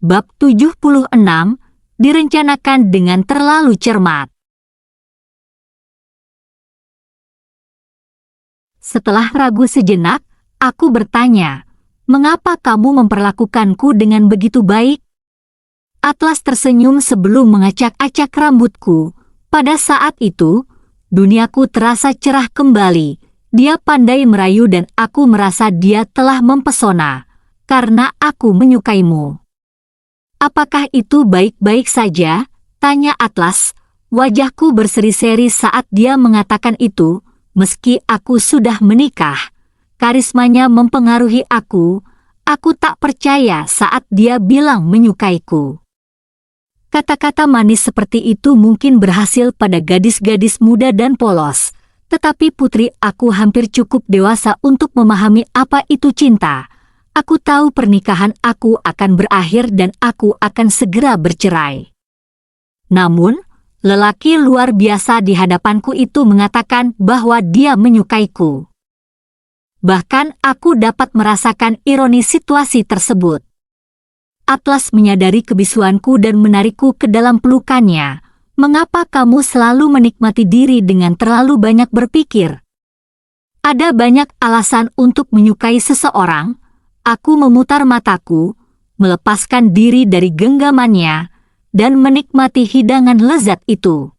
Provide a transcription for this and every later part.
Bab 76 direncanakan dengan terlalu cermat. Setelah ragu sejenak, aku bertanya, "Mengapa kamu memperlakukanku dengan begitu baik?" Atlas tersenyum sebelum mengacak-acak rambutku. Pada saat itu, duniaku terasa cerah kembali. Dia pandai merayu dan aku merasa dia telah mempesona. Karena aku menyukaimu. Apakah itu baik-baik saja? Tanya Atlas. Wajahku berseri-seri saat dia mengatakan itu. Meski aku sudah menikah, karismanya mempengaruhi aku. Aku tak percaya saat dia bilang menyukaiku. Kata-kata manis seperti itu mungkin berhasil pada gadis-gadis muda dan polos. Tetapi putri aku hampir cukup dewasa untuk memahami apa itu cinta. Aku tahu pernikahan aku akan berakhir dan aku akan segera bercerai. Namun, lelaki luar biasa di hadapanku itu mengatakan bahwa dia menyukaiku. Bahkan aku dapat merasakan ironi situasi tersebut. Atlas menyadari kebisuanku dan menarikku ke dalam pelukannya. Mengapa kamu selalu menikmati diri dengan terlalu banyak berpikir? Ada banyak alasan untuk menyukai seseorang. Aku memutar mataku, melepaskan diri dari genggamannya, dan menikmati hidangan lezat itu.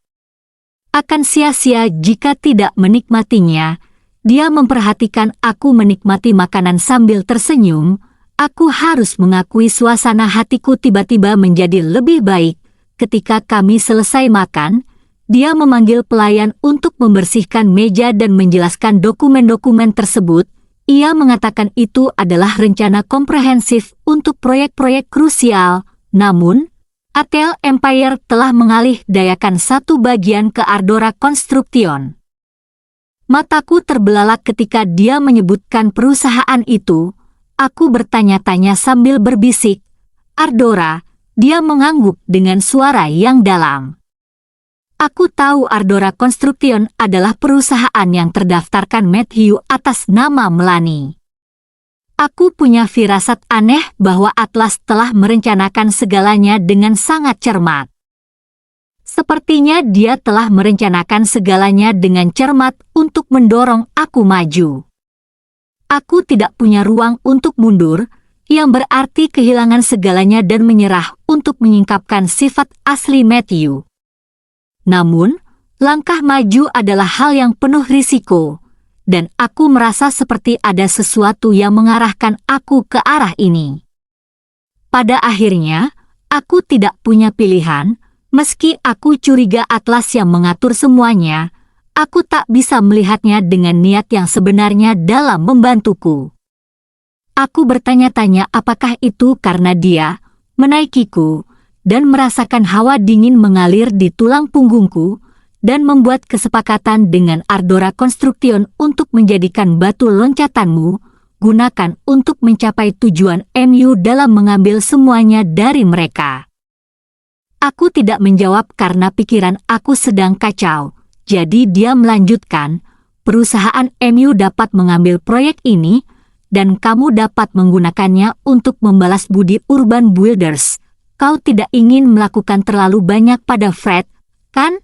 Akan sia-sia jika tidak menikmatinya. Dia memperhatikan aku menikmati makanan sambil tersenyum. Aku harus mengakui suasana hatiku tiba-tiba menjadi lebih baik. Ketika kami selesai makan, dia memanggil pelayan untuk membersihkan meja dan menjelaskan dokumen-dokumen tersebut. Ia mengatakan itu adalah rencana komprehensif untuk proyek-proyek krusial. Namun, Atel Empire telah mengalih dayakan satu bagian ke Ardora Construction. Mataku terbelalak ketika dia menyebutkan perusahaan itu. Aku bertanya-tanya sambil berbisik, "Ardora?" Dia mengangguk dengan suara yang dalam. Aku tahu Ardora Construction adalah perusahaan yang terdaftarkan Matthew atas nama Melanie. Aku punya firasat aneh bahwa Atlas telah merencanakan segalanya dengan sangat cermat. Sepertinya dia telah merencanakan segalanya dengan cermat untuk mendorong aku maju. Aku tidak punya ruang untuk mundur, yang berarti kehilangan segalanya dan menyerah untuk menyingkapkan sifat asli Matthew. Namun, langkah maju adalah hal yang penuh risiko, dan aku merasa seperti ada sesuatu yang mengarahkan aku ke arah ini. Pada akhirnya, aku tidak punya pilihan, meski aku curiga Atlas yang mengatur semuanya, aku tak bisa melihatnya dengan niat yang sebenarnya dalam membantuku. Aku bertanya-tanya apakah itu karena dia menaikiku dan merasakan hawa dingin mengalir di tulang punggungku dan membuat kesepakatan dengan Ardora Construction untuk menjadikan batu loncatanmu, gunakan untuk mencapai tujuan MU dalam mengambil semuanya dari mereka. Aku tidak menjawab karena pikiran aku sedang kacau, jadi dia melanjutkan, perusahaan MU dapat mengambil proyek ini, dan kamu dapat menggunakannya untuk membalas budi Urban Builders. Kau tidak ingin melakukan terlalu banyak pada Fred, kan?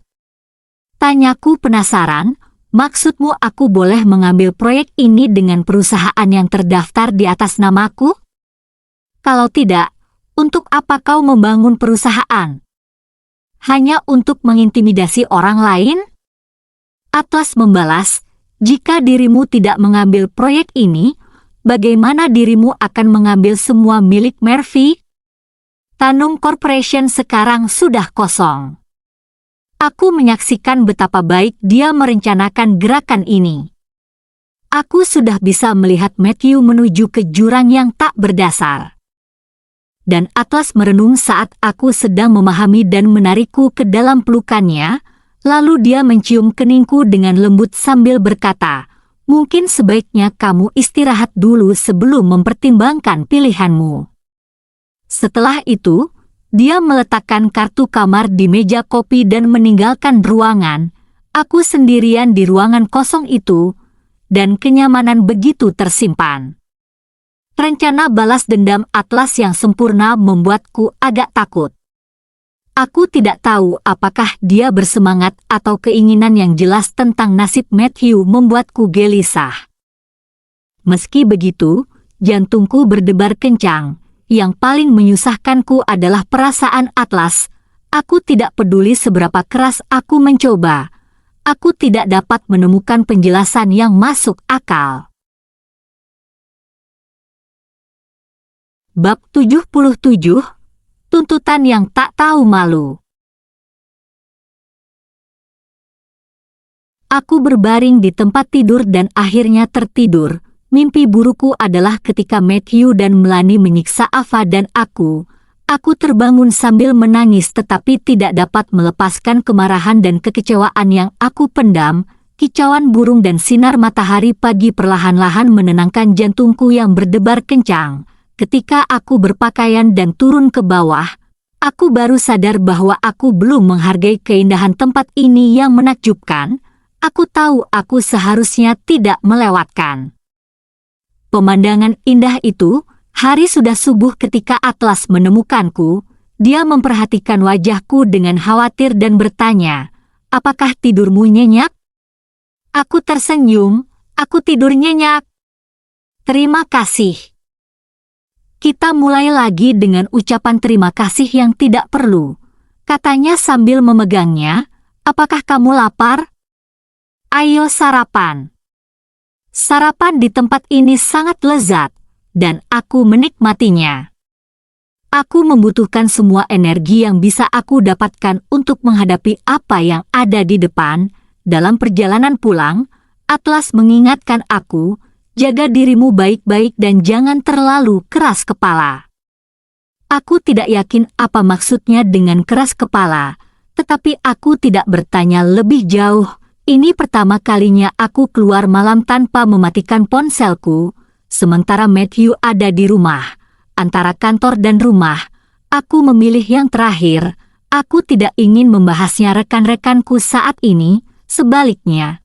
Tanyaku penasaran, maksudmu aku boleh mengambil proyek ini dengan perusahaan yang terdaftar di atas namaku? Kalau tidak, untuk apa kau membangun perusahaan? Hanya untuk mengintimidasi orang lain? Atlas membalas, jika dirimu tidak mengambil proyek ini, bagaimana dirimu akan mengambil semua milik Murphy? Tanum Corporation sekarang sudah kosong. Aku menyaksikan betapa baik dia merencanakan gerakan ini. Aku sudah bisa melihat Matthew menuju ke jurang yang tak berdasar. Dan Atlas merenung saat aku sedang memahami dan menarikku ke dalam pelukannya, lalu dia mencium keningku dengan lembut sambil berkata, "Mungkin sebaiknya kamu istirahat dulu sebelum mempertimbangkan pilihanmu." Setelah itu, dia meletakkan kartu kamar di meja kopi dan meninggalkan ruangan. Aku sendirian di ruangan kosong itu, dan kenyamanan begitu tersimpan. Rencana balas dendam Atlas yang sempurna membuatku agak takut. Aku tidak tahu apakah dia bersemangat atau keinginan yang jelas tentang nasib Matthew membuatku gelisah. Meski begitu, jantungku berdebar kencang. Yang paling menyusahkanku adalah perasaan Atlas. Aku tidak peduli seberapa keras aku mencoba. Aku tidak dapat menemukan penjelasan yang masuk akal. Bab 77, Tuntutan yang tak tahu malu. Aku berbaring di tempat tidur dan akhirnya tertidur. Mimpi burukku adalah ketika Matthew dan Melanie menyiksa Ava dan aku. Aku terbangun sambil menangis tetapi tidak dapat melepaskan kemarahan dan kekecewaan yang aku pendam. Kicauan burung dan sinar matahari pagi perlahan-lahan menenangkan jantungku yang berdebar kencang. Ketika aku berpakaian dan turun ke bawah, aku baru sadar bahwa aku belum menghargai keindahan tempat ini yang menakjubkan. Aku tahu aku seharusnya tidak melewatkan pemandangan indah itu. Hari sudah subuh ketika Atlas menemukanku. Dia memperhatikan wajahku dengan khawatir dan bertanya, "Apakah tidurmu nyenyak?" Aku tersenyum, "Aku tidur nyenyak." "Terima kasih." Kita mulai lagi dengan ucapan terima kasih yang tidak perlu. Katanya sambil memegangnya, "Apakah kamu lapar? Ayo sarapan." Sarapan di tempat ini sangat lezat, dan aku menikmatinya. Aku membutuhkan semua energi yang bisa aku dapatkan untuk menghadapi apa yang ada di depan. Dalam perjalanan pulang, Atlas mengingatkan aku, "Jaga dirimu baik-baik dan jangan terlalu keras kepala." Aku tidak yakin apa maksudnya dengan keras kepala, tetapi aku tidak bertanya lebih jauh. Ini pertama kalinya aku keluar malam tanpa mematikan ponselku, sementara Matthew ada di rumah. Antara kantor dan rumah, aku memilih yang terakhir. Aku tidak ingin membahasnya rekan-rekanku saat ini, sebaliknya.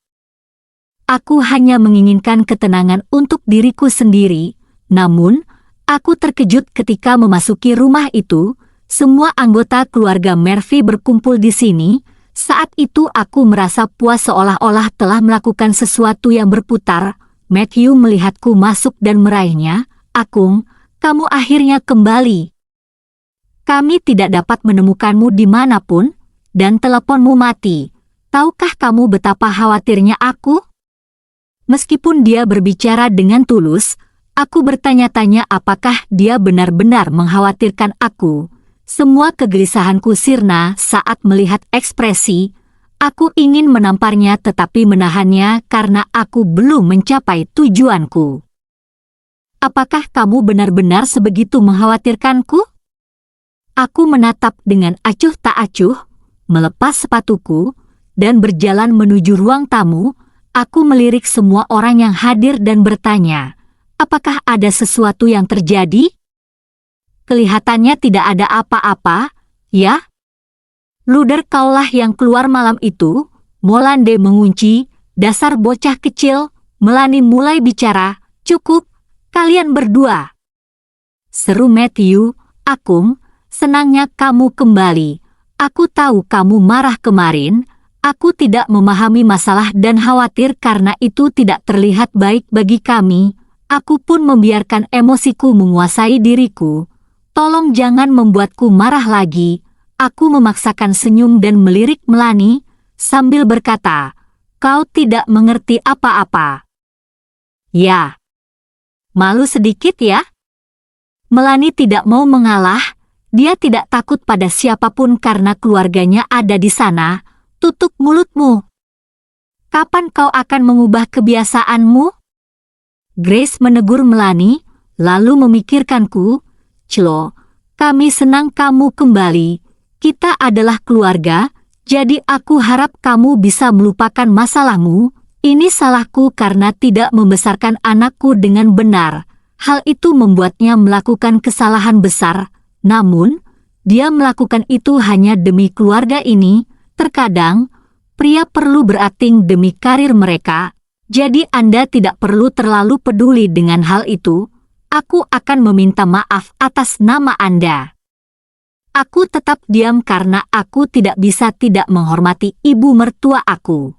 Aku hanya menginginkan ketenangan untuk diriku sendiri. Namun, aku terkejut ketika memasuki rumah itu. Semua anggota keluarga Murphy berkumpul di sini. Saat itu aku merasa puas seolah-olah telah melakukan sesuatu yang berputar. Matthew melihatku masuk dan meraihnya. "Akung, kamu akhirnya kembali. Kami tidak dapat menemukanmu dimanapun, dan teleponmu mati. Tahukah kamu betapa khawatirnya aku?" Meskipun dia berbicara dengan tulus, aku bertanya-tanya apakah dia benar-benar mengkhawatirkan aku. Semua kegelisahanku sirna saat melihat ekspresi. Aku ingin menamparnya tetapi menahannya karena aku belum mencapai tujuanku. "Apakah kamu benar-benar sebegitu mengkhawatirkanku?" Aku menatap dengan acuh tak acuh, melepas sepatuku, dan berjalan menuju ruang tamu. Aku melirik semua orang yang hadir dan bertanya, "Apakah ada sesuatu yang terjadi?" Kelihatannya tidak ada apa-apa, ya? "Luder kaulah yang keluar malam itu," Molande mengunci. "Dasar bocah kecil." Melanie mulai bicara. "Cukup, kalian berdua," seru Matthew. "Akung, senangnya kamu kembali. Aku tahu kamu marah kemarin. Aku tidak memahami masalah dan khawatir karena itu tidak terlihat baik bagi kami. Aku pun membiarkan emosiku menguasai diriku. Tolong jangan membuatku marah lagi." Aku memaksakan senyum dan melirik Melanie sambil berkata, "Kau tidak mengerti apa-apa." "Ya, malu sedikit ya?" Melanie tidak mau mengalah. Dia tidak takut pada siapapun karena keluarganya ada di sana. "Tutup mulutmu. Kapan kau akan mengubah kebiasaanmu?" Grace menegur Melanie, lalu memikirkanku. "Clo, kami senang kamu kembali. Kita adalah keluarga, jadi aku harap kamu bisa melupakan masalahmu. Ini salahku karena tidak membesarkan anakku dengan benar. Hal itu membuatnya melakukan kesalahan besar. Namun, dia melakukan itu hanya demi keluarga ini. Terkadang, pria perlu berakting demi karir mereka. Jadi Anda tidak perlu terlalu peduli dengan hal itu." aku akan meminta maaf atas nama Anda. Aku tetap diam karena aku tidak bisa tidak menghormati ibu mertua aku.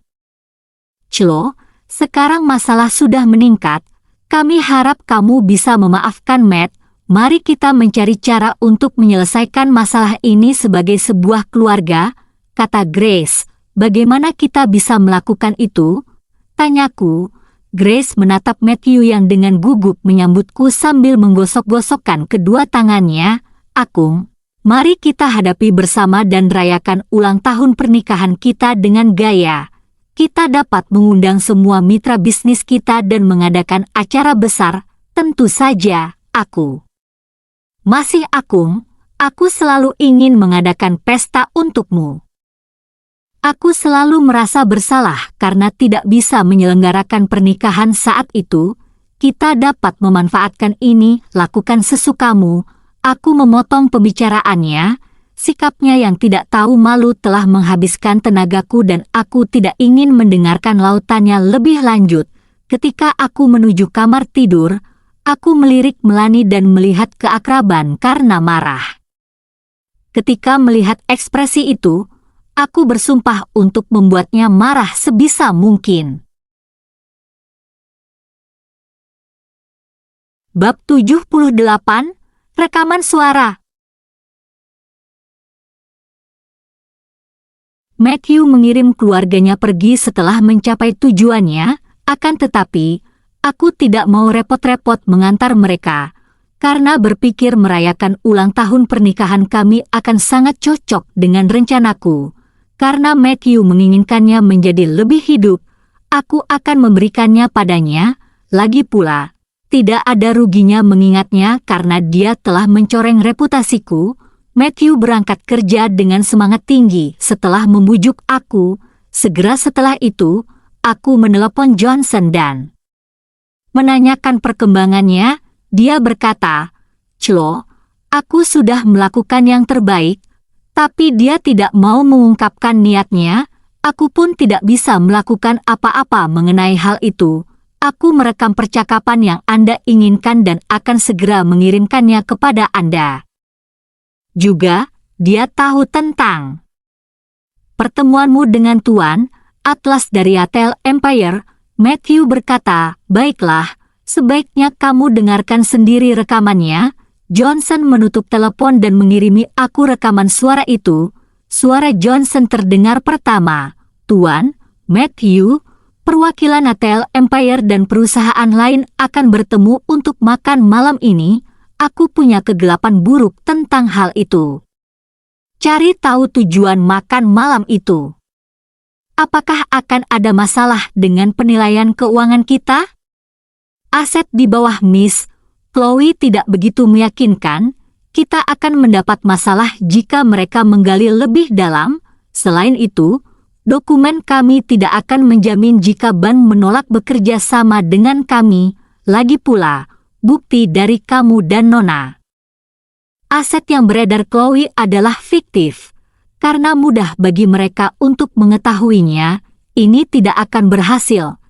Chloe, sekarang masalah sudah meningkat. Kami harap kamu bisa memaafkan Matt. Mari kita mencari cara untuk menyelesaikan masalah ini sebagai sebuah keluarga, kata Grace. Bagaimana kita bisa melakukan itu? Tanyaku. Grace menatap Matthew yang dengan gugup menyambutku sambil menggosok-gosokkan kedua tangannya. Akung, mari kita hadapi bersama dan rayakan ulang tahun pernikahan kita dengan gaya. Kita dapat mengundang semua mitra bisnis kita dan mengadakan acara besar, tentu saja, aku. Masih Akung, aku selalu ingin mengadakan pesta untukmu. Aku selalu merasa bersalah karena tidak bisa menyelenggarakan pernikahan saat itu. Kita dapat memanfaatkan ini, lakukan sesukamu. Aku memotong pembicaraannya. Sikapnya yang tidak tahu malu telah menghabiskan tenagaku dan aku tidak ingin mendengarkan lautannya lebih lanjut. Ketika aku menuju kamar tidur, aku melirik Melanie dan melihat keakraban karena marah. Ketika melihat ekspresi itu, aku bersumpah untuk membuatnya marah sebisa mungkin. Bab 78, Rekaman Suara. Matthew mengirim keluarganya pergi setelah mencapai tujuannya, akan tetapi, aku tidak mau repot-repot mengantar mereka, karena berpikir merayakan ulang tahun pernikahan kami akan sangat cocok dengan rencanaku. Karena Matthew menginginkannya menjadi lebih hidup, aku akan memberikannya padanya. Lagi pula, tidak ada ruginya mengingatnya karena dia telah mencoreng reputasiku. Matthew berangkat kerja dengan semangat tinggi setelah membujuk aku. Segera setelah itu, aku menelepon Johnson dan menanyakan perkembangannya. Dia berkata, "Chloe, aku sudah melakukan yang terbaik." Tapi dia tidak mau mengungkapkan niatnya. Aku pun tidak bisa melakukan apa-apa mengenai hal itu. Aku merekam percakapan yang Anda inginkan dan akan segera mengirimkannya kepada Anda. Juga, dia tahu tentang pertemuanmu dengan Tuan Atlas dari Hotel Empire. Matthew berkata, "Baiklah, sebaiknya kamu dengarkan sendiri rekamannya." Johnson menutup telepon dan mengirimi aku rekaman suara itu. Suara Johnson terdengar pertama. "Tuan, Matthew, perwakilan Hotel Empire dan perusahaan lain akan bertemu untuk makan malam ini. Aku punya kegelapan buruk tentang hal itu. Cari tahu tujuan makan malam itu. Apakah akan ada masalah dengan penilaian keuangan kita? Aset di bawah Miss Chloe tidak begitu meyakinkan. Kita akan mendapat masalah jika mereka menggali lebih dalam. Selain itu, dokumen kami tidak akan menjamin jika bank menolak bekerja sama dengan kami. Lagi pula, bukti dari kamu dan Nona. Aset yang beredar Chloe adalah fiktif. Karena mudah bagi mereka untuk mengetahuinya, ini tidak akan berhasil.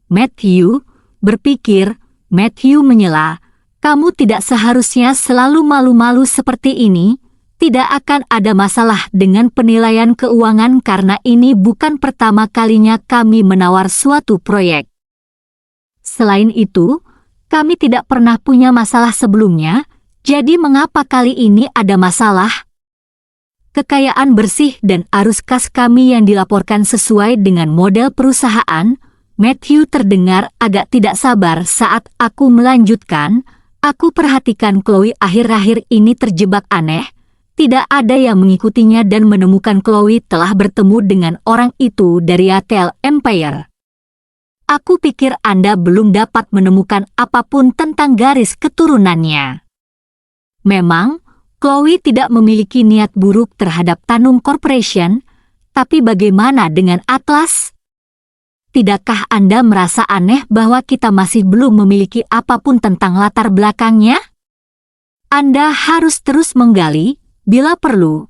Matthew berpikir. Matthew menyela, "Kamu tidak seharusnya selalu malu-malu seperti ini. Tidak akan ada masalah dengan penilaian keuangan karena ini bukan pertama kalinya kami menawar suatu proyek. Selain itu, kami tidak pernah punya masalah sebelumnya, jadi mengapa kali ini ada masalah?" Kekayaan bersih dan arus kas kami yang dilaporkan sesuai dengan model perusahaan. Matthew terdengar agak tidak sabar saat aku melanjutkan. Aku perhatikan Chloe akhir-akhir ini terjebak aneh. Tidak ada yang mengikutinya dan menemukan Chloe telah bertemu dengan orang itu dari Hotel Empire. Aku pikir Anda belum dapat menemukan apapun tentang garis keturunannya. Memang, Chloe tidak memiliki niat buruk terhadap Tanum Corporation, tapi bagaimana dengan Atlas? Tidakkah Anda merasa aneh bahwa kita masih belum memiliki apapun tentang latar belakangnya? Anda harus terus menggali, bila perlu.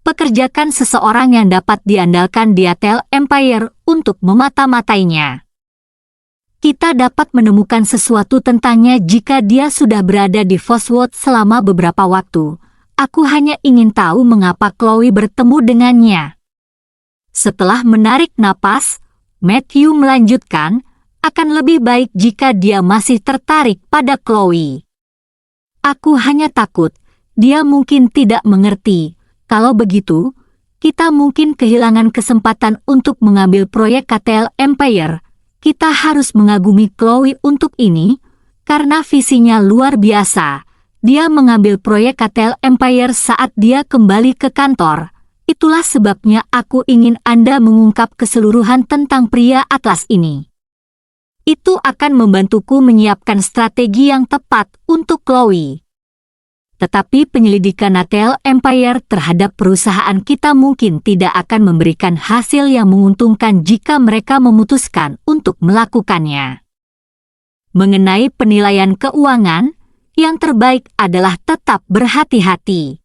Pekerjakan seseorang yang dapat diandalkan di Hotel Empire untuk memata-matainya. Kita dapat menemukan sesuatu tentangnya jika dia sudah berada di Fosworth selama beberapa waktu. Aku hanya ingin tahu mengapa Chloe bertemu dengannya. Setelah menarik napas, Matthew melanjutkan, akan lebih baik jika dia masih tertarik pada Chloe. Aku hanya takut, dia mungkin tidak mengerti. Kalau begitu, kita mungkin kehilangan kesempatan untuk mengambil proyek KTL Empire. Kita harus mengagumi Chloe untuk ini, karena visinya luar biasa. Dia mengambil proyek KTL Empire saat dia kembali ke kantor. Itulah sebabnya aku ingin Anda mengungkap keseluruhan tentang pria Atlas ini. Itu akan membantuku menyiapkan strategi yang tepat untuk Chloe. Tetapi penyelidikan KTL Empire terhadap perusahaan kita mungkin tidak akan memberikan hasil yang menguntungkan jika mereka memutuskan untuk melakukannya. Mengenai penilaian keuangan, yang terbaik adalah tetap berhati-hati.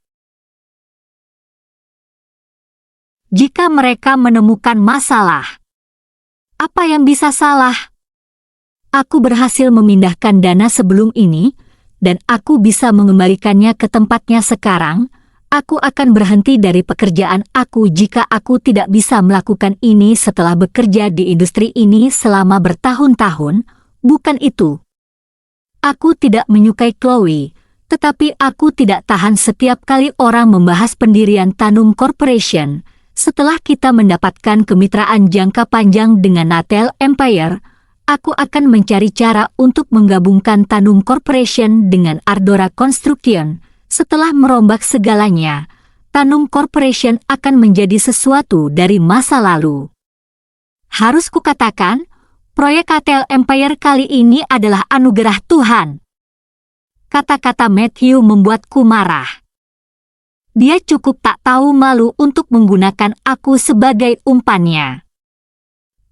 Jika mereka menemukan masalah, apa yang bisa salah? Aku berhasil memindahkan dana sebelum ini, dan aku bisa mengembalikannya ke tempatnya sekarang. Aku akan berhenti dari pekerjaan aku jika aku tidak bisa melakukan ini setelah bekerja di industri ini selama bertahun-tahun. Bukan itu. Aku tidak menyukai Chloe, tetapi aku tidak tahan setiap kali orang membahas pendirian Tanum Corporation. Setelah kita mendapatkan kemitraan jangka panjang dengan KTL Empire, aku akan mencari cara untuk menggabungkan Tanum Corporation dengan Ardora Construction. Setelah merombak segalanya, Tanum Corporation akan menjadi sesuatu dari masa lalu. Harus kukatakan, proyek KTL Empire kali ini adalah anugerah Tuhan. Kata-kata Matthew membuatku marah. Dia cukup tak tahu malu untuk menggunakan aku sebagai umpannya.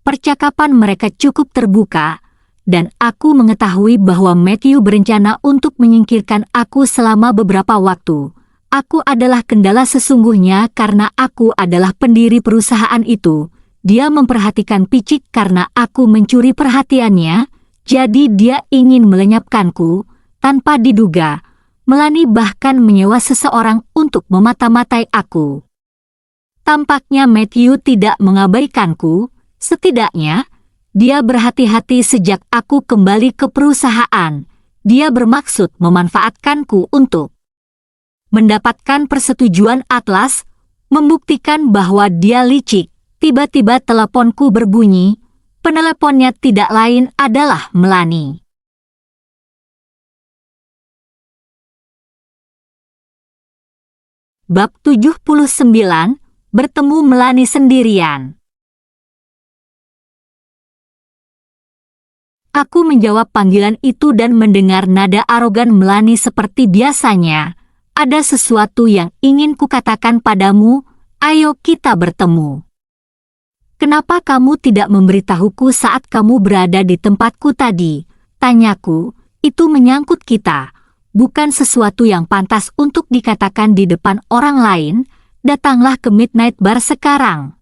Percakapan mereka cukup terbuka, dan aku mengetahui bahwa Matthew berencana untuk menyingkirkan aku selama beberapa waktu. Aku adalah kendala sesungguhnya karena aku adalah pendiri perusahaan itu. Dia memperhatikan Picik karena aku mencuri perhatiannya, jadi dia ingin melenyapkanku. Tanpa diduga, Melanie bahkan menyewa seseorang untuk memata-matai aku. Tampaknya Matthew tidak mengabaikanku. Setidaknya, dia berhati-hati sejak aku kembali ke perusahaan. Dia bermaksud memanfaatkanku untuk mendapatkan persetujuan Atlas, membuktikan bahwa dia licik. Tiba-tiba teleponku berbunyi. Peneleponnya tidak lain adalah Melanie. Bab 79, bertemu Melanie sendirian. Aku menjawab panggilan itu dan mendengar nada arogan Melanie seperti biasanya. Ada sesuatu yang ingin kukatakan padamu, ayo kita bertemu. Kenapa kamu tidak memberitahuku saat kamu berada di tempatku tadi? Tanyaku, itu menyangkut kita. Bukan sesuatu yang pantas untuk dikatakan di depan orang lain. Datanglah ke Midnight Bar sekarang.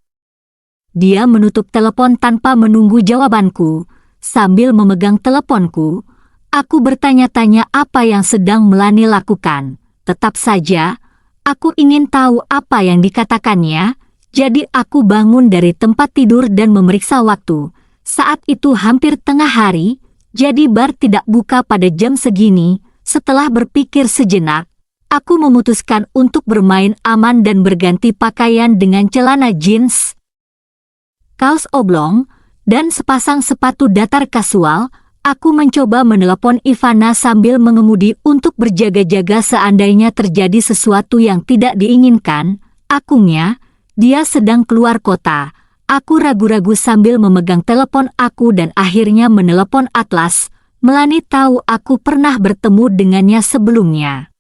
Dia menutup telepon tanpa menunggu jawabanku. Sambil memegang teleponku, aku bertanya-tanya apa yang sedang Melanie lakukan. Tetap saja, aku ingin tahu apa yang dikatakannya, jadi aku bangun dari tempat tidur dan memeriksa waktu. Saat itu hampir tengah hari, jadi bar tidak buka pada jam segini. Setelah berpikir sejenak, aku memutuskan untuk bermain aman dan berganti pakaian dengan celana jeans, kaos oblong, dan sepasang sepatu datar kasual. Aku mencoba menelepon Ivana sambil mengemudi untuk berjaga-jaga seandainya terjadi sesuatu yang tidak diinginkan. Akunya, dia sedang keluar kota. Aku ragu-ragu sambil memegang telepon aku dan akhirnya menelepon Atlas. Melanie tahu aku pernah bertemu dengannya sebelumnya.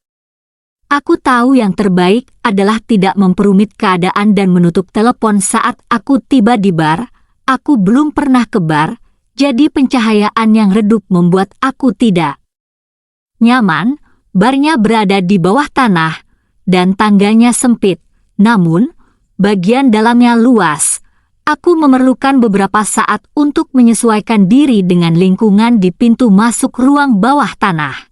Aku tahu yang terbaik adalah tidak memperumit keadaan dan menutup telepon saat aku tiba di bar. Aku belum pernah ke bar, jadi pencahayaan yang redup membuat aku tidak nyaman. Barnya berada di bawah tanah, dan tangganya sempit. Namun, bagian dalamnya luas. Aku memerlukan beberapa saat untuk menyesuaikan diri dengan lingkungan di pintu masuk ruang bawah tanah.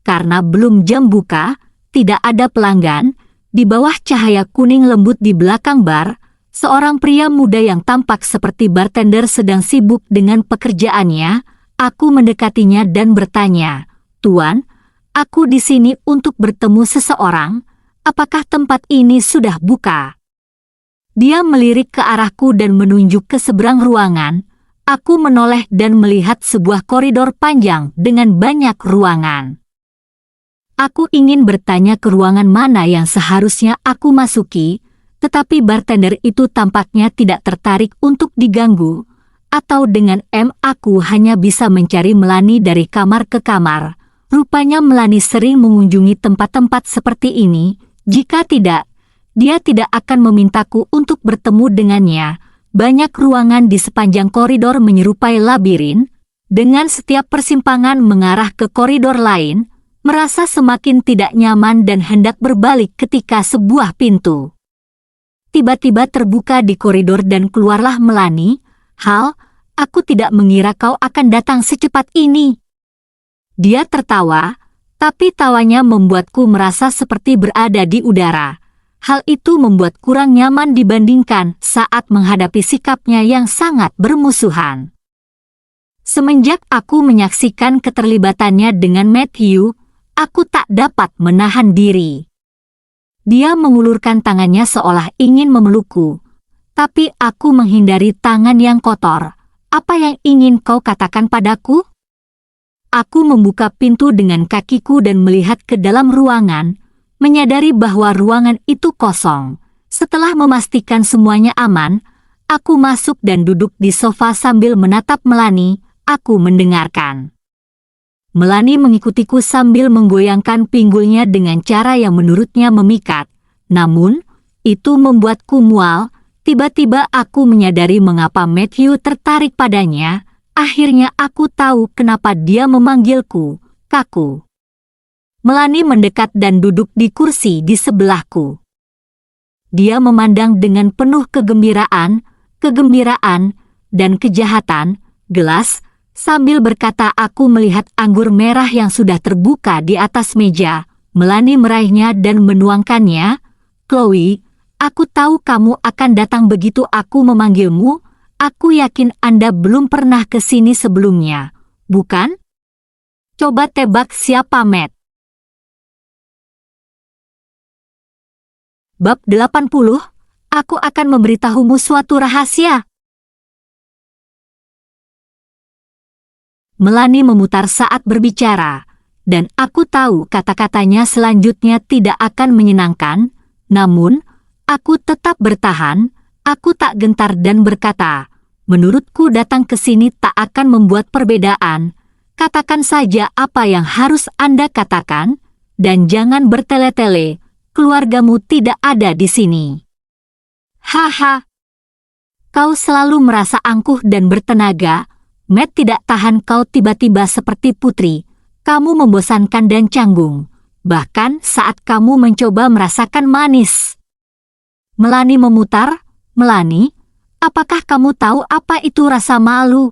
Karena belum jam buka, tidak ada pelanggan, di bawah cahaya kuning lembut di belakang bar, seorang pria muda yang tampak seperti bartender sedang sibuk dengan pekerjaannya. Aku mendekatinya dan bertanya, "Tuan, aku di sini untuk bertemu seseorang. Apakah tempat ini sudah buka?" Dia melirik ke arahku dan menunjuk ke seberang ruangan. Aku menoleh dan melihat sebuah koridor panjang dengan banyak ruangan. Aku ingin bertanya ke ruangan mana yang seharusnya aku masuki, tetapi bartender itu tampaknya tidak tertarik untuk diganggu. Atau dengan aku hanya bisa mencari Melani dari kamar ke kamar. Rupanya Melani sering mengunjungi tempat-tempat seperti ini. Jika tidak, dia tidak akan memintaku untuk bertemu dengannya. Banyak ruangan di sepanjang koridor menyerupai labirin. Dengan setiap persimpangan mengarah ke koridor lain, merasa semakin tidak nyaman dan hendak berbalik ketika sebuah pintu tiba-tiba terbuka di koridor dan keluarlah Melani. "Hal, aku tidak mengira kau akan datang secepat ini." Dia tertawa, tapi tawanya membuatku merasa seperti berada di udara. Hal itu membuat kurang nyaman dibandingkan saat menghadapi sikapnya yang sangat bermusuhan. Semenjak aku menyaksikan keterlibatannya dengan Matthew, aku tak dapat menahan diri. Dia mengulurkan tangannya seolah ingin memelukku, tapi aku menghindari tangan yang kotor. "Apa yang ingin kau katakan padaku?" Aku membuka pintu dengan kakiku dan melihat ke dalam ruangan, menyadari bahwa ruangan itu kosong. Setelah memastikan semuanya aman, aku masuk dan duduk di sofa sambil menatap Melani. Aku mendengarkan. Melani mengikutiku sambil menggoyangkan pinggulnya dengan cara yang menurutnya memikat. Namun, itu membuatku mual. Tiba-tiba aku menyadari mengapa Matthew tertarik padanya. Akhirnya aku tahu kenapa dia memanggilku Kaku. Melani mendekat dan duduk di kursi di sebelahku. Dia memandang dengan penuh kegembiraan, dan kejahatan, gelas, sambil berkata. Aku melihat anggur merah yang sudah terbuka di atas meja. Melani meraihnya dan menuangkannya. "Chloe, aku tahu kamu akan datang begitu aku memanggilmu. Aku yakin Anda belum pernah ke sini sebelumnya, bukan? Coba tebak siapa Matt?" Bab 80, aku akan memberitahumu suatu rahasia. Melani memutar saat berbicara, dan aku tahu kata-katanya selanjutnya tidak akan menyenangkan. Namun, aku tetap bertahan. Aku tak gentar dan berkata, "Menurutku datang ke sini tak akan membuat perbedaan. Katakan saja apa yang harus Anda katakan, dan jangan bertele-tele. Keluargamu tidak ada di sini." "Haha, kau selalu merasa angkuh dan bertenaga. Matt tidak tahan kau tiba-tiba seperti putri. Kamu membosankan dan canggung, bahkan saat kamu mencoba merasakan manis." Melani memutar. "Melani, apakah kamu tahu apa itu rasa malu?"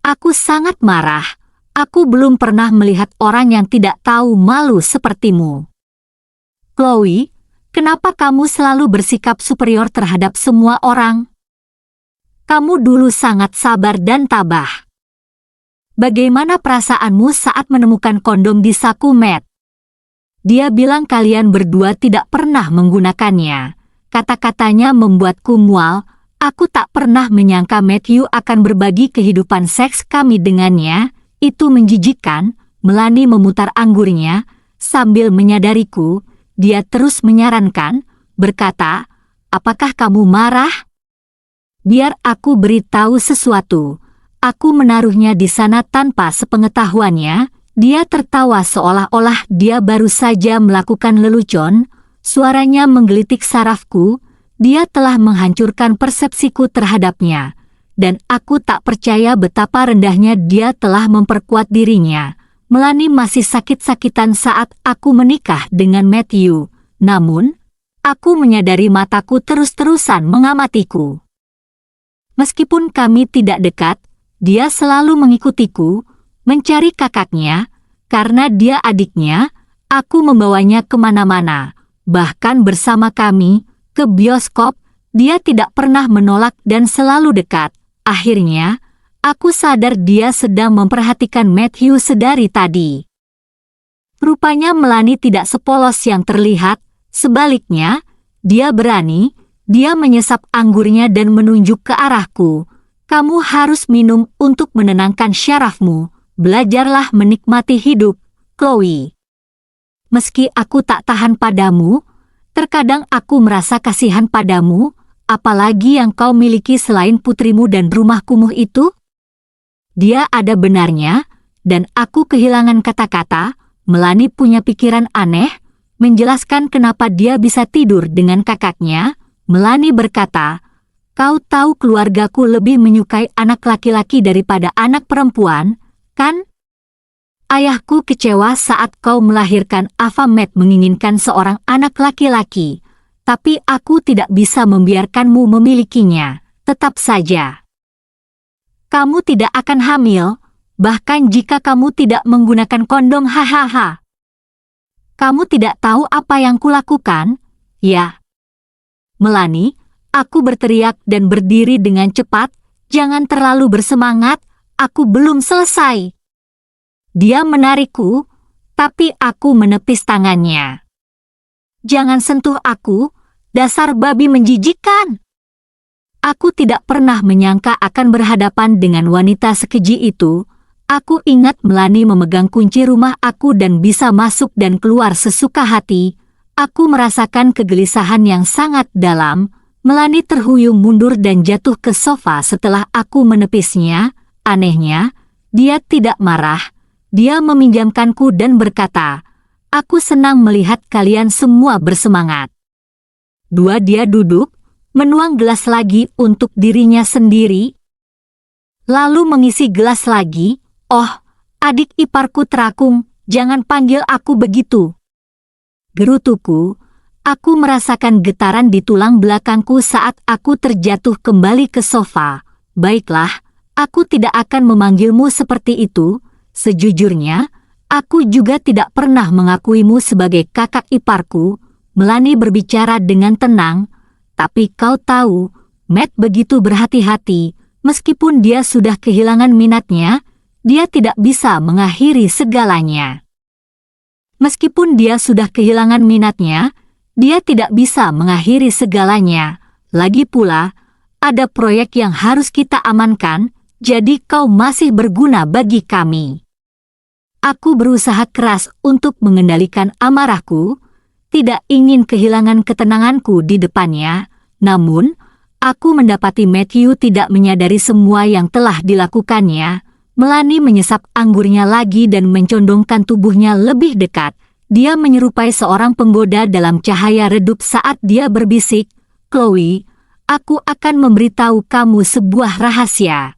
Aku sangat marah. Aku belum pernah melihat orang yang tidak tahu malu sepertimu. "Chloe, kenapa kamu selalu bersikap superior terhadap semua orang? Kamu dulu sangat sabar dan tabah. Bagaimana perasaanmu saat menemukan kondom di saku Matt? Dia bilang kalian berdua tidak pernah menggunakannya." Kata-katanya membuatku mual. Aku tak pernah menyangka Matthew akan berbagi kehidupan seks kami dengannya. Itu menjijikkan. Melani memutar anggurnya sambil menyadariku. Dia terus menyarankan, berkata, "Apakah kamu marah? Biar aku beritahu sesuatu." Aku menaruhnya di sana tanpa sepengetahuannya. Dia tertawa seolah-olah dia baru saja melakukan lelucon. Suaranya menggelitik sarafku. Dia telah menghancurkan persepsiku terhadapnya. Dan aku tak percaya betapa rendahnya dia telah memperkuat dirinya. Melani masih sakit-sakitan saat aku menikah dengan Matthew. Namun, Aku menyadari mataku terus-terusan mengamatiku. Meskipun kami tidak dekat, dia selalu mengikutiku, mencari kakaknya, karena dia adiknya. Aku membawanya kemana-mana, bahkan bersama kami, ke bioskop. Dia tidak pernah menolak dan selalu dekat. Akhirnya, aku sadar dia sedang memperhatikan Matthew sedari tadi. Rupanya Melanie tidak sepolos yang terlihat, sebaliknya, dia berani. Dia menyesap anggurnya dan menunjuk ke arahku. Kamu harus minum untuk menenangkan syarafmu. Belajarlah menikmati hidup, Chloe. Meski aku tak tahan padamu, terkadang aku merasa kasihan padamu, apalagi yang kau miliki selain putrimu dan rumah kumuh itu. Dia ada benarnya, dan aku kehilangan kata-kata. Melanie punya pikiran aneh, menjelaskan kenapa dia bisa tidur dengan kakaknya. Melanie berkata, kau tahu keluargaku lebih menyukai anak laki-laki daripada anak perempuan, kan? Ayahku kecewa saat kau melahirkan Ava. Matt menginginkan seorang anak laki-laki, tapi aku tidak bisa membiarkanmu memilikinya. Tetap saja, kamu tidak akan hamil, bahkan jika kamu tidak menggunakan kondom. Hahaha. Kamu tidak tahu apa yang kulakukan, ya? Melanie, aku berteriak dan berdiri dengan cepat. Jangan terlalu bersemangat, aku belum selesai. Dia menarikku, tapi aku menepis tangannya. Jangan sentuh aku, dasar babi menjijikkan. Aku tidak pernah menyangka akan berhadapan dengan wanita sekeji itu. Aku ingat Melanie memegang kunci rumah aku dan bisa masuk dan keluar sesuka hati. Aku merasakan kegelisahan yang sangat dalam. Melanie terhuyung mundur dan jatuh ke sofa setelah aku menepisnya. Anehnya, dia tidak marah. Dia meminjamkanku dan berkata, aku senang melihat kalian semua bersemangat. Dia duduk, menuang gelas lagi untuk dirinya sendiri, lalu mengisi gelas lagi. Oh, adik iparku terakung, jangan panggil aku begitu. Gerutuku, aku merasakan getaran di tulang belakangku saat aku terjatuh kembali ke sofa. Baiklah, aku tidak akan memanggilmu seperti itu. Sejujurnya, aku juga tidak pernah mengakuimu sebagai kakak iparku. Melanie berbicara dengan tenang, tapi kau tahu, Matt begitu berhati-hati. Meskipun dia sudah kehilangan minatnya, dia tidak bisa mengakhiri segalanya. Meskipun dia sudah kehilangan minatnya, dia tidak bisa mengakhiri segalanya. Lagi pula, ada proyek yang harus kita amankan, jadi kau masih berguna bagi kami. Aku berusaha keras untuk mengendalikan amarahku, tidak ingin kehilangan ketenanganku di depannya. Namun, aku mendapati Matthew tidak menyadari semua yang telah dilakukannya. Melanie menyesap anggurnya lagi dan mencondongkan tubuhnya lebih dekat. Dia menyerupai seorang penggoda dalam cahaya redup saat dia berbisik, Chloe, aku akan memberitahu kamu sebuah rahasia.